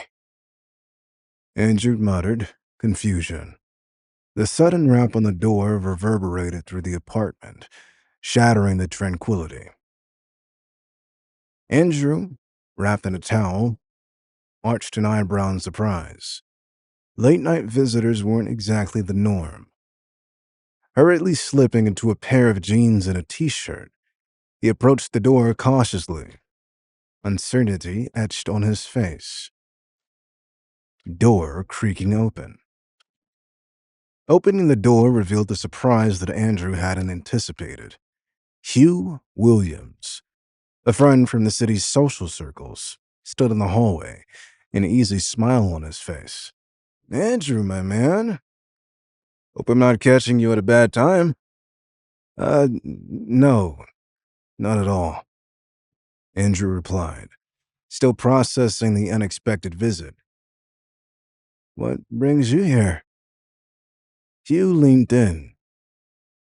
Andrew muttered, confusion. The sudden rap on the door reverberated through the apartment, shattering the tranquility. Andrew, wrapped in a towel, arched an eyebrow in surprise. Late-night visitors weren't exactly the norm. Hurriedly slipping into a pair of jeans and a t-shirt, he approached the door cautiously, uncertainty etched on his face. Door creaking open. Opening the door revealed the surprise that Andrew hadn't anticipated. Hugh Williams, a friend from the city's social circles, stood in the hallway, an easy smile on his face. Andrew, my man. Hope I'm not catching you at a bad time. No, not at all, Andrew replied, still processing the unexpected visit. What brings you here? Hugh leaned in,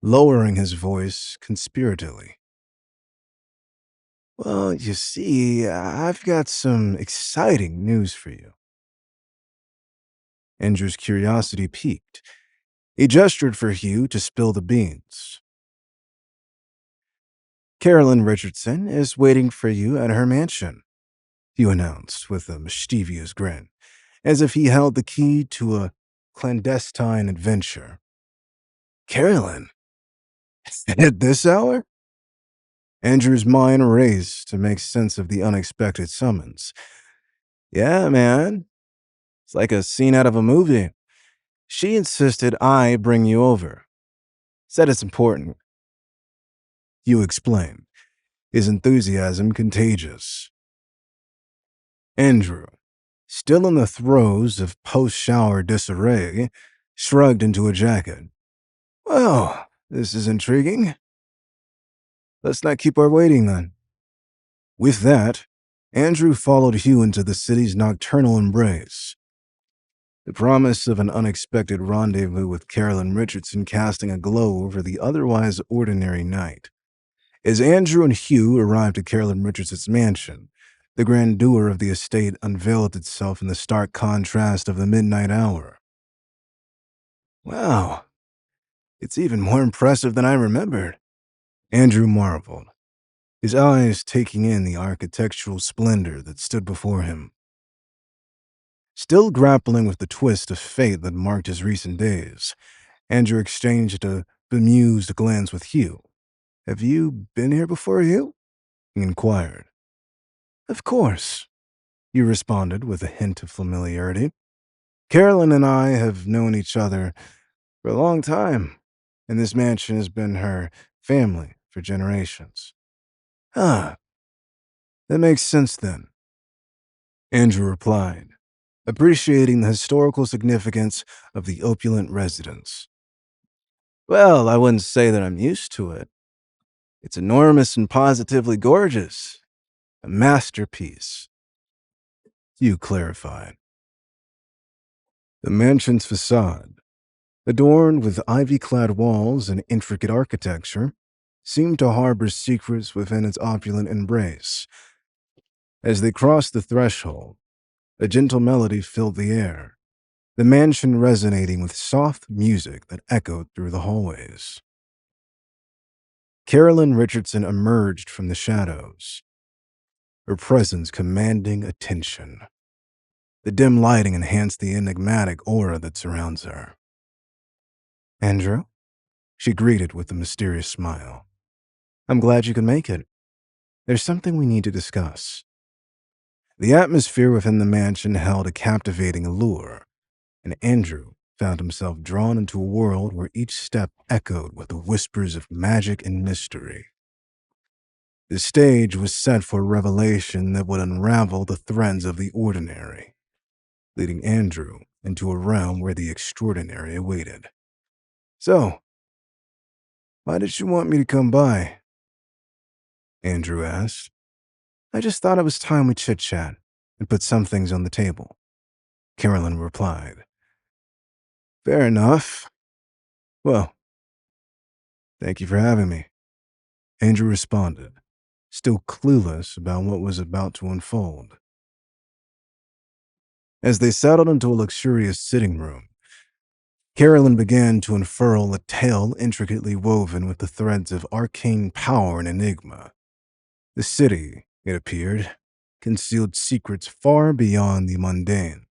lowering his voice conspiratorially. Well, you see, I've got some exciting news for you. Andrew's curiosity piqued. He gestured for Hugh to spill the beans. Carolyn Richardson is waiting for you at her mansion, Hugh announced with a mischievous grin, as if he held the key to a clandestine adventure. Carolyn? At this hour? Andrew's mind raced to make sense of the unexpected summons. Yeah, man. It's like a scene out of a movie. She insisted I bring you over. Said it's important. Hugh explained, his enthusiasm contagious. Andrew, still in the throes of post-shower disarray, shrugged into a jacket. Well, this is intriguing. Let's not keep her waiting, then. With that, Andrew followed Hugh into the city's nocturnal embrace. The promise of an unexpected rendezvous with Carolyn Richardson casting a glow over the otherwise ordinary night. As Andrew and Hugh arrived at Carolyn Richardson's mansion, The grandeur of the estate unveiled itself in the stark contrast of the midnight hour. Wow, it's even more impressive than I remembered. Andrew marveled, his eyes taking in the architectural splendor that stood before him. Still grappling with the twist of fate that marked his recent days, Andrew exchanged a bemused glance with Hugh. "Have you been here before, Hugh?" he inquired. "Of course," Hugh responded with a hint of familiarity. "Carolyn and I have known each other for a long time, and this mansion has been her family for generations." "Ah, that makes sense then," Andrew replied, appreciating the historical significance of the opulent residence. "Well, I wouldn't say that I'm used to it. It's enormous and positively gorgeous. A masterpiece," Hugh clarified. The mansion's facade, adorned with ivy-clad walls and intricate architecture, seemed to harbor secrets within its opulent embrace. As they crossed the threshold, a gentle melody filled the air, the mansion resonating with soft music that echoed through the hallways. Carolyn Richardson emerged from the shadows, her presence commanding attention. The dim lighting enhanced the enigmatic aura that surrounds her. "Andrew?" she greeted with a mysterious smile. "I'm glad you could make it. There's something we need to discuss." The atmosphere within the mansion held a captivating allure, and Andrew found himself drawn into a world where each step echoed with the whispers of magic and mystery. The stage was set for a revelation that would unravel the threads of the ordinary, leading Andrew into a realm where the extraordinary awaited. "So, why did you want me to come by?" Andrew asked. "I just thought it was time we chit-chat and put some things on the table," Carolyn replied. "Fair enough. Well, thank you for having me," Andrew responded, still clueless about what was about to unfold. As they settled into a luxurious sitting room, Carolyn began to unfurl a tale intricately woven with the threads of arcane power and enigma. The city, it appeared, concealed secrets far beyond the mundane,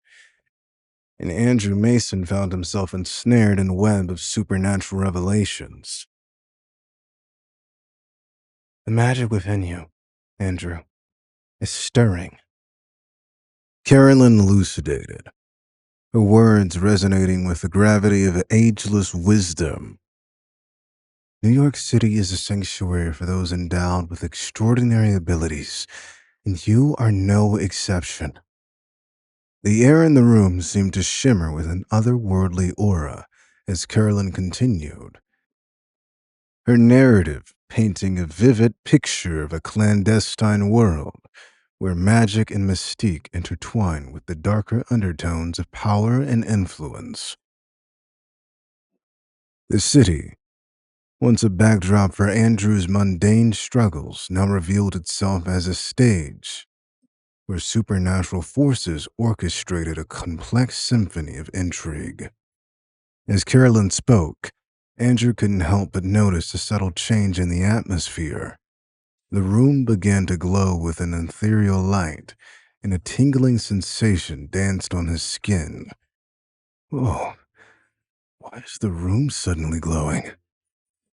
and Andrew Mason found himself ensnared in a web of supernatural revelations. "The magic within you, Andrew, is stirring," Carolyn elucidated, her words resonating with the gravity of ageless wisdom. "New York City is a sanctuary for those endowed with extraordinary abilities, and you are no exception." The air in the room seemed to shimmer with an otherworldly aura as Carolyn continued, her narrative painting a vivid picture of a clandestine world where magic and mystique intertwine with the darker undertones of power and influence. The city, once a backdrop for Andrew's mundane struggles, now revealed itself as a stage where supernatural forces orchestrated a complex symphony of intrigue. As Carolyn spoke, Andrew couldn't help but notice a subtle change in the atmosphere. The room began to glow with an ethereal light, and a tingling sensation danced on his skin. "Whoa, why is the room suddenly glowing?"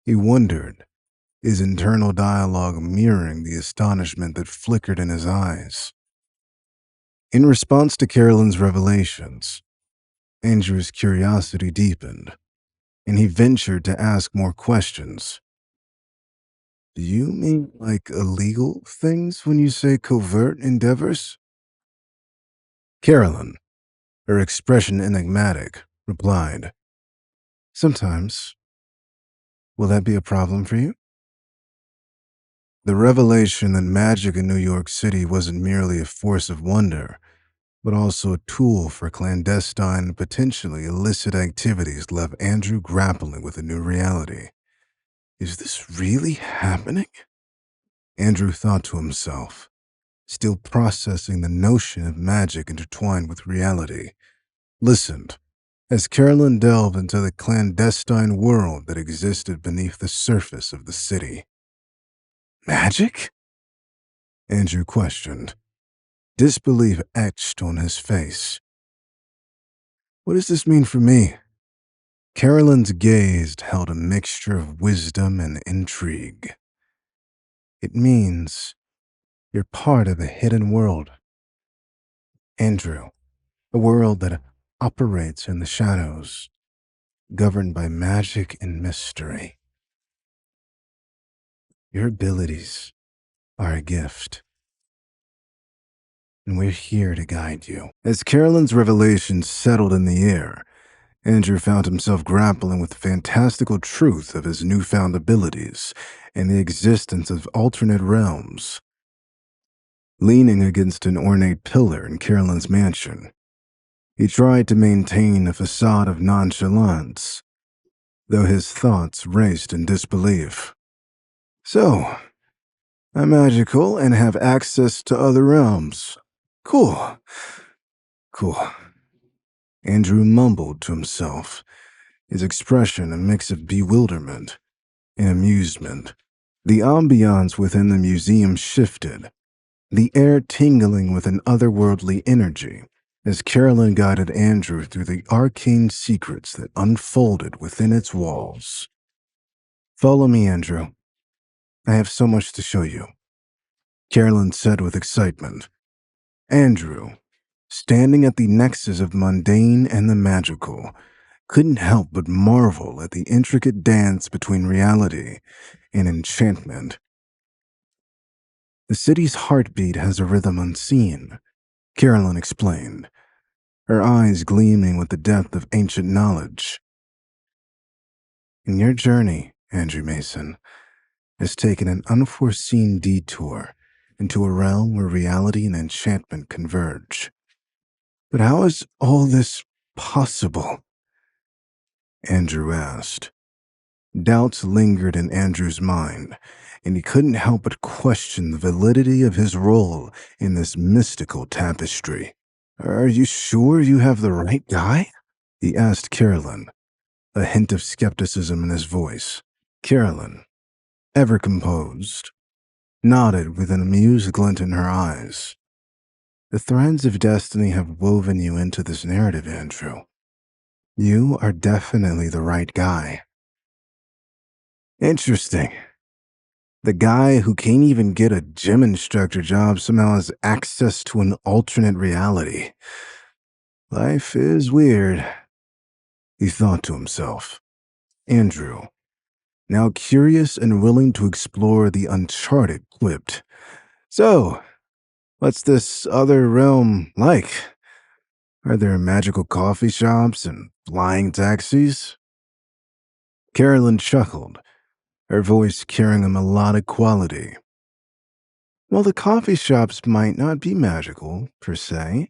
he wondered, his internal dialogue mirroring the astonishment that flickered in his eyes. In response to Carolyn's revelations, Andrew's curiosity deepened, and he ventured to ask more questions. "Do you mean like illegal things when you say covert endeavors?" Carolyn, her expression enigmatic, replied, "Sometimes. Will that be a problem for you?" The revelation that magic in New York City wasn't merely a force of wonder, but also a tool for clandestine and potentially illicit activities left Andrew grappling with a new reality. Is this really happening? Andrew thought to himself, still processing the notion of magic intertwined with reality, listened as Carolyn delved into the clandestine world that existed beneath the surface of the city. Magic? Andrew questioned, disbelief etched on his face. What does this mean for me? Carolyn's gaze held a mixture of wisdom and intrigue. It means you're part of a hidden world, Andrew, a world that operates in the shadows, governed by magic and mystery. Your abilities are a gift, and we're here to guide you. As Carolyn's revelations settled in the air, Andrew found himself grappling with the fantastical truth of his newfound abilities and the existence of alternate realms. Leaning against an ornate pillar in Carolyn's mansion, he tried to maintain a facade of nonchalance, though his thoughts raced in disbelief. So, I'm magical and have access to other realms. Cool. Andrew mumbled to himself, his expression a mix of bewilderment and amusement. The ambiance within the museum shifted, the air tingling with an otherworldly energy as Carolyn guided Andrew through the arcane secrets that unfolded within its walls. Follow me, Andrew. I have so much to show you, Carolyn said with excitement. Andrew, standing at the nexus of mundane and the magical, couldn't help but marvel at the intricate dance between reality and enchantment. The city's heartbeat has a rhythm unseen, Carolyn explained, her eyes gleaming with the depth of ancient knowledge. In your journey, Andrew Mason, has taken an unforeseen detour into a realm where reality and enchantment converge. But how is all this possible? Andrew asked. Doubts lingered in Andrew's mind, and he couldn't help but question the validity of his role in this mystical tapestry. Are you sure you have the right guy? He asked Carolyn, a hint of skepticism in his voice. Carolyn, ever composed, nodded with an amused glint in her eyes. The threads of destiny have woven you into this narrative, Andrew. You are definitely the right guy. Interesting. The guy who can't even get a gym instructor job somehow has access to an alternate reality. Life is weird, he thought to himself. Andrew, now curious and willing to explore the uncharted, quipped, So, what's this other realm like? Are there magical coffee shops and flying taxis? Carolyn chuckled, her voice carrying a melodic quality. While the coffee shops might not be magical, per se,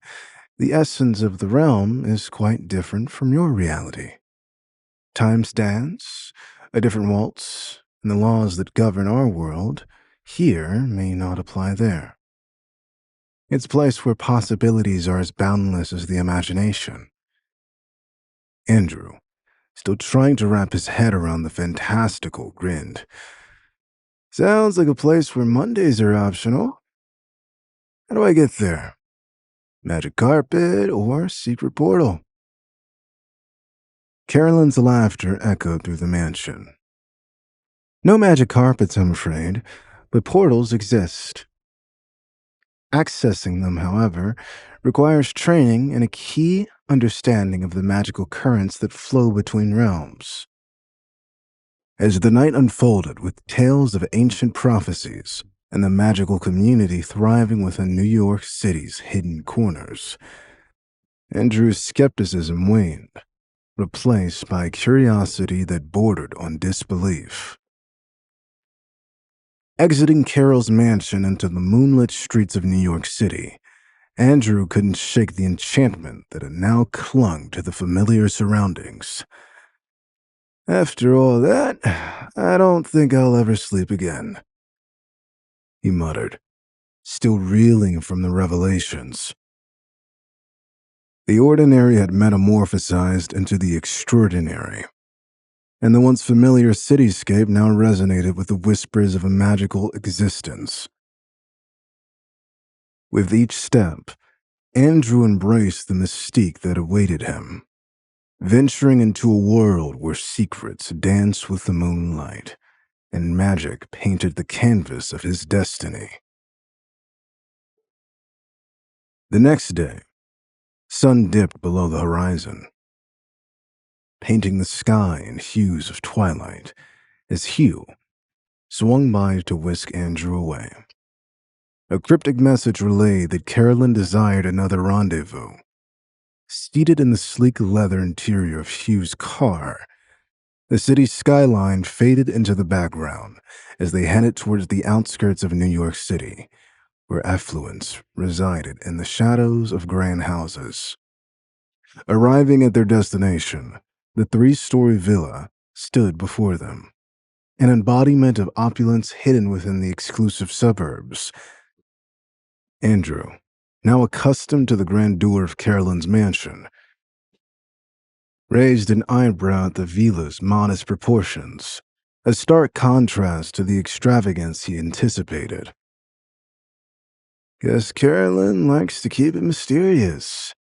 the essence of the realm is quite different from your reality. Time stands, a different waltz, and the laws that govern our world here may not apply there. It's a place where possibilities are as boundless as the imagination. Andrew, still trying to wrap his head around the fantastical, grinned. Sounds like a place where Mondays are optional. How do I get there? Magic carpet or secret portal? Carolyn's laughter echoed through the mansion. No magic carpets, I'm afraid, but portals exist. Accessing them, however, requires training and a key understanding of the magical currents that flow between realms. As the night unfolded with tales of ancient prophecies and the magical community thriving within New York City's hidden corners, Andrew's skepticism waned, replaced by curiosity that bordered on disbelief. Exiting Carol's mansion into the moonlit streets of New York City, Andrew couldn't shake the enchantment that had now clung to the familiar surroundings. After all that, I don't think I'll ever sleep again, he muttered, still reeling from the revelations. The ordinary had metamorphosized into the extraordinary, and the once familiar cityscape now resonated with the whispers of a magical existence. With each step, Andrew embraced the mystique that awaited him, venturing into a world where secrets danced with the moonlight and magic painted the canvas of his destiny. The next day, sun dipped below the horizon, painting the sky in hues of twilight as Hugh swung by to whisk Andrew away. A cryptic message relayed that Carolyn desired another rendezvous. Seated in the sleek leather interior of Hugh's car, the city's skyline faded into the background as they headed towards the outskirts of New York City, where affluence resided in the shadows of grand houses. Arriving at their destination, the three-story villa stood before them, an embodiment of opulence hidden within the exclusive suburbs. Andrew, now accustomed to the grandeur of Carolyn's mansion, raised an eyebrow at the villa's modest proportions, a stark contrast to the extravagance he anticipated. "Guess Carolyn likes to keep it mysterious,"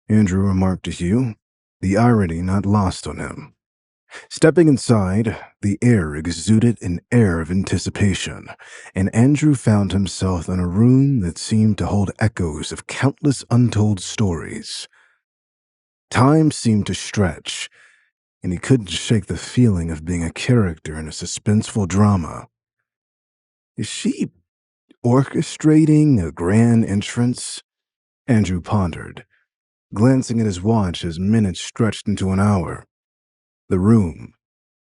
Andrew remarked to Hugh, the irony not lost on him. Stepping inside, the air exuded an air of anticipation, and Andrew found himself in a room that seemed to hold echoes of countless untold stories. Time seemed to stretch, and he couldn't shake the feeling of being a character in a suspenseful drama. Is she orchestrating a grand entrance? Andrew pondered, glancing at his watch as minutes stretched into an hour. The room,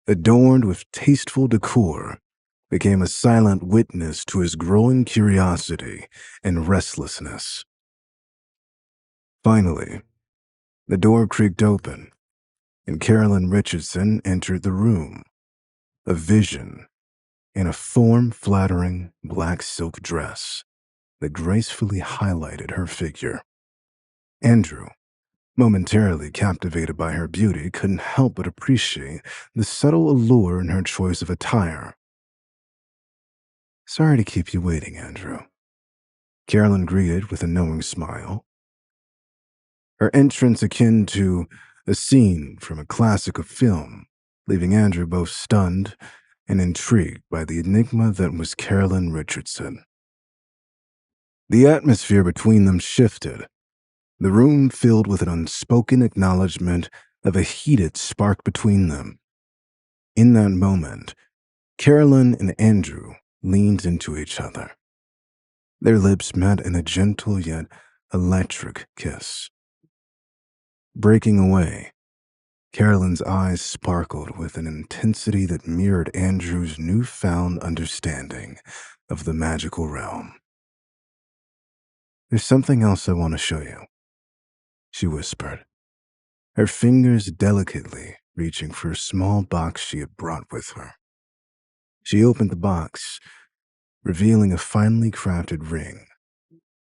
adorned with tasteful decor, became a silent witness to his growing curiosity and restlessness. Finally, the door creaked open, and Carolyn Richardson entered the room, a vision in a form-flattering black silk dress that gracefully highlighted her figure. Andrew, momentarily captivated by her beauty, couldn't help but appreciate the subtle allure in her choice of attire. "Sorry to keep you waiting, Andrew," Carolyn greeted with a knowing smile, her entrance akin to a scene from a classic of film, leaving Andrew both stunned and intrigued by the enigma that was Carolyn Richardson. The atmosphere between them shifted, the room filled with an unspoken acknowledgement of a heated spark between them. In that moment, Carolyn and Andrew leaned into each other. Their lips met in a gentle yet electric kiss. Breaking away, Carolyn's eyes sparkled with an intensity that mirrored Andrew's newfound understanding of the magical realm. "There's something else I want to show you," she whispered, her fingers delicately reaching for a small box she had brought with her. She opened the box, revealing a finely crafted ring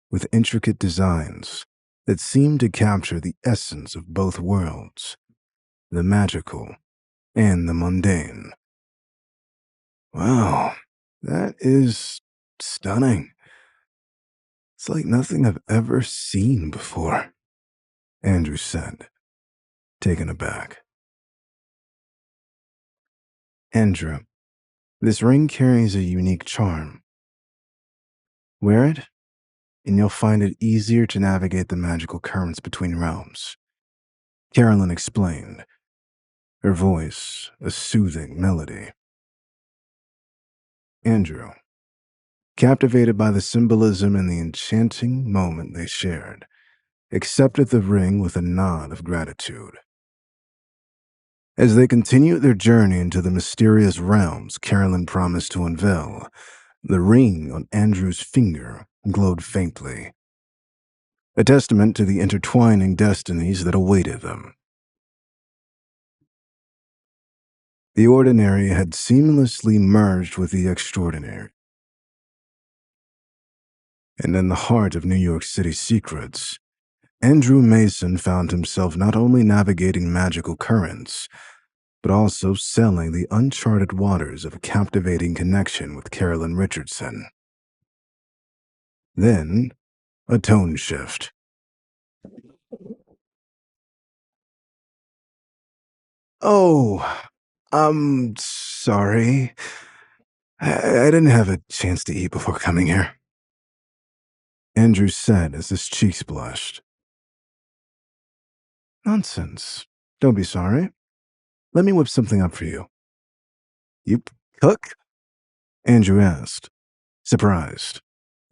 with intricate designs that seemed to capture the essence of both worlds, the magical and the mundane. "Wow, that is stunning. It's like nothing I've ever seen before," Andrew said, taken aback. "Andrew, this ring carries a unique charm. Wear it, and you'll find it easier to navigate the magical currents between realms," Carolyn explained, her voice a soothing melody. Andrew, captivated by the symbolism and the enchanting moment they shared, accepted the ring with a nod of gratitude. As they continued their journey into the mysterious realms Carolyn promised to unveil, the ring on Andrew's finger glowed faintly, a testament to the intertwining destinies that awaited them. The ordinary had seamlessly merged with the extraordinary, And in the heart of New York City secrets, Andrew Mason found himself not only navigating magical currents, but also sailing the uncharted waters of a captivating connection with Carolyn Richardson. Then, a tone shift. Oh, I'm sorry. I didn't have a chance to eat before coming here, Andrew said as his cheeks blushed. Nonsense. Don't be sorry. Let me whip something up for you. You cook? Andrew asked, surprised.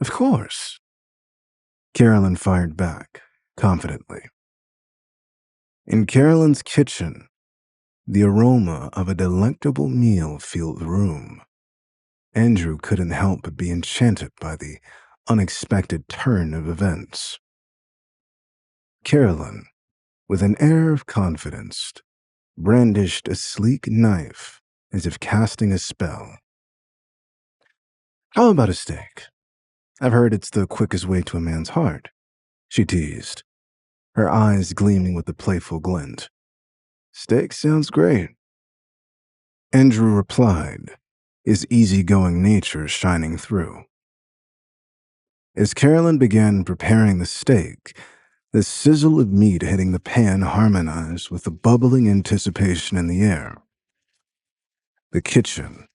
Of course. Carolyn fired back, confidently. In Carolyn's kitchen, the aroma of a delectable meal filled the room. Andrew couldn't help but be enchanted by the unexpected turn of events. Carolyn, with an air of confidence, brandished a sleek knife as if casting a spell. How about a steak? I've heard it's the quickest way to a man's heart, she teased, her eyes gleaming with a playful glint. Steak sounds great. Andrew replied, his easygoing nature shining through. As Carolyn began preparing the steak, the sizzle of meat hitting the pan harmonized with the bubbling anticipation in the air. The kitchen,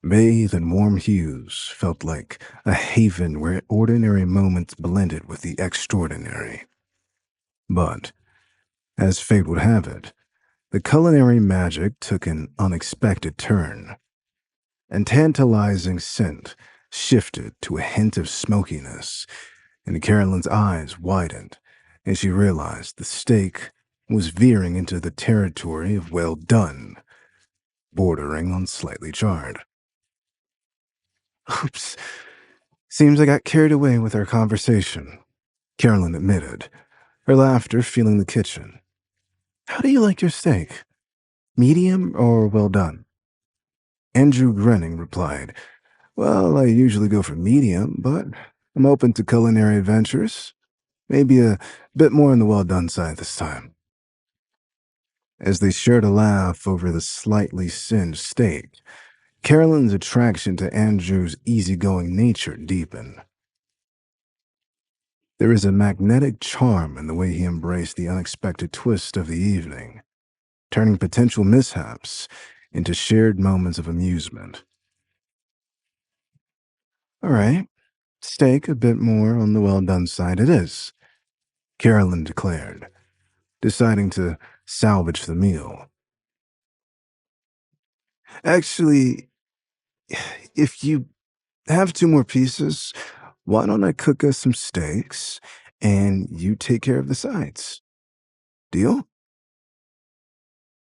bathed in warm hues, felt like a haven where ordinary moments blended with the extraordinary. But, as fate would have it, the culinary magic took an unexpected turn. And tantalizing scent shifted to a hint of smokiness, and Carolyn's eyes widened as she realized the steak was veering into the territory of well done, bordering on slightly charred. Oops, seems I got carried away with our conversation, Carolyn admitted, her laughter filling the kitchen. How do you like your steak? Medium or well done? Andrew, grinning, replied, Well, I usually go for medium, but I'm open to culinary adventures. Maybe a bit more on the well-done side this time. As they shared a laugh over the slightly singed steak, Carolyn's attraction to Andrew's easygoing nature deepened. There is a magnetic charm in the way he embraced the unexpected twist of the evening, turning potential mishaps into shared moments of amusement. All right, steak a bit more on the well-done side it is, Carolyn declared, deciding to salvage the meal. Actually, if you have two more pieces, why don't I cook us some steaks and you take care of the sides? Deal?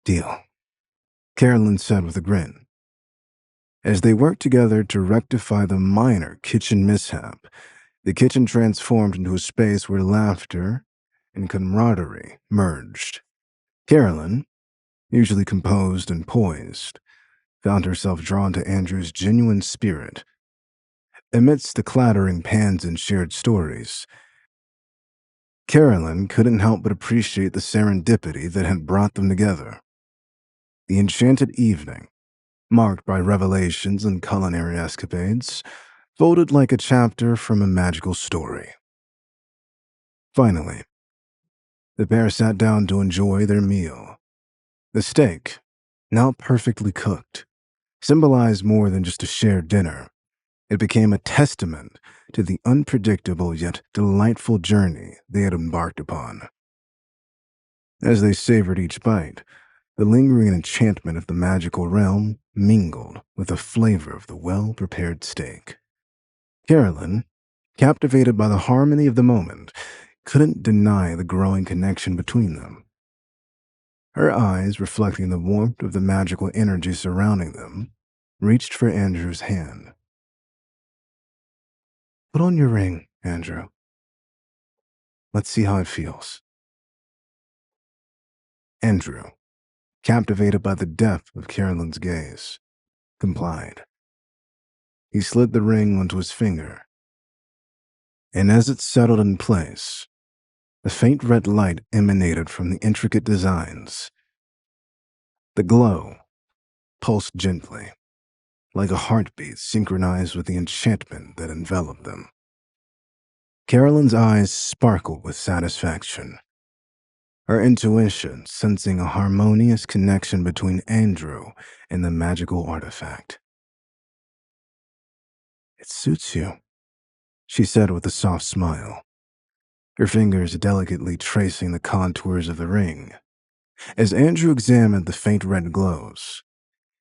Deal, Carolyn said with a grin. As they worked together to rectify the minor kitchen mishap, the kitchen transformed into a space where laughter and camaraderie merged. Carolyn, usually composed and poised, found herself drawn to Andrew's genuine spirit. Amidst the clattering pans and shared stories, Carolyn couldn't help but appreciate the serendipity that had brought them together. The enchanted evening, marked by revelations and culinary escapades, folded like a chapter from a magical story. Finally, the pair sat down to enjoy their meal. The steak, now perfectly cooked, symbolized more than just a shared dinner. It became a testament to the unpredictable yet delightful journey they had embarked upon. As they savored each bite, the lingering enchantment of the magical realm mingled with the flavor of the well-prepared steak. Carolyn, captivated by the harmony of the moment, couldn't deny the growing connection between them. Her eyes, reflecting the warmth of the magical energy surrounding them, reached for Andrew's hand. Put on your ring, Andrew. Let's see how it feels. Andrew, captivated by the depth of Carolyn's gaze, complied. He slid the ring onto his finger. And as it settled in place, a faint red light emanated from the intricate designs. The glow pulsed gently, like a heartbeat synchronized with the enchantment that enveloped them. Carolyn's eyes sparkled with satisfaction, her intuition sensing a harmonious connection between Andrew and the magical artifact. "It suits you," she said with a soft smile, her fingers delicately tracing the contours of the ring. As Andrew examined the faint red glows,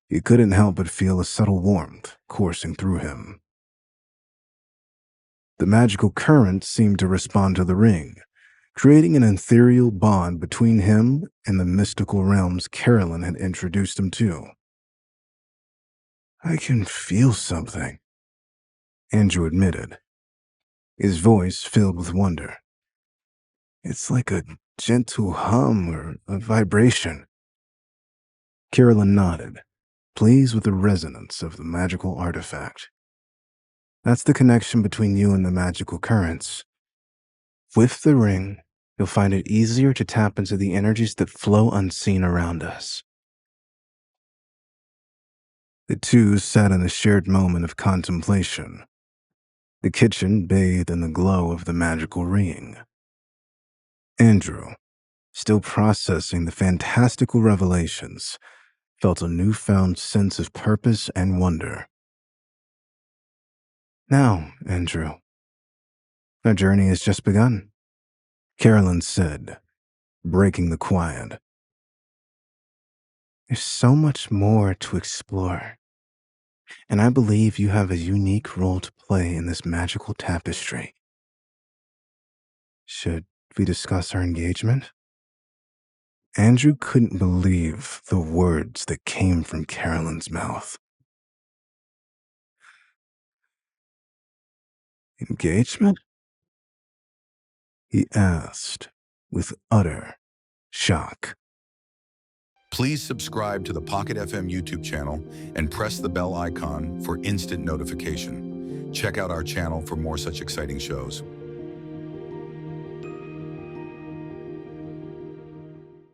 he couldn't help but feel a subtle warmth coursing through him. The magical current seemed to respond to the ring, creating an ethereal bond between him and the mystical realms Carolyn had introduced him to. "I can feel something," Andrew admitted, his voice filled with wonder. "It's like a gentle hum or a vibration." Carolyn nodded, pleased with the resonance of the magical artifact. "That's the connection between you and the magical currents. With the ring, you'll find it easier to tap into the energies that flow unseen around us." The two sat in a shared moment of contemplation, the kitchen bathed in the glow of the magical ring. Andrew, still processing the fantastical revelations, felt a newfound sense of purpose and wonder. "Now, Andrew, our journey has just begun," Carolyn said, breaking the quiet. "There's so much more to explore, and I believe you have a unique role to play in this magical tapestry. Should we discuss our engagement?" Andrew couldn't believe the words that came from Carolyn's mouth. "Engagement?" he asked with utter shock. Please subscribe to the Pocket FM YouTube channel and press the bell icon for instant notification. Check out our channel for more such exciting shows.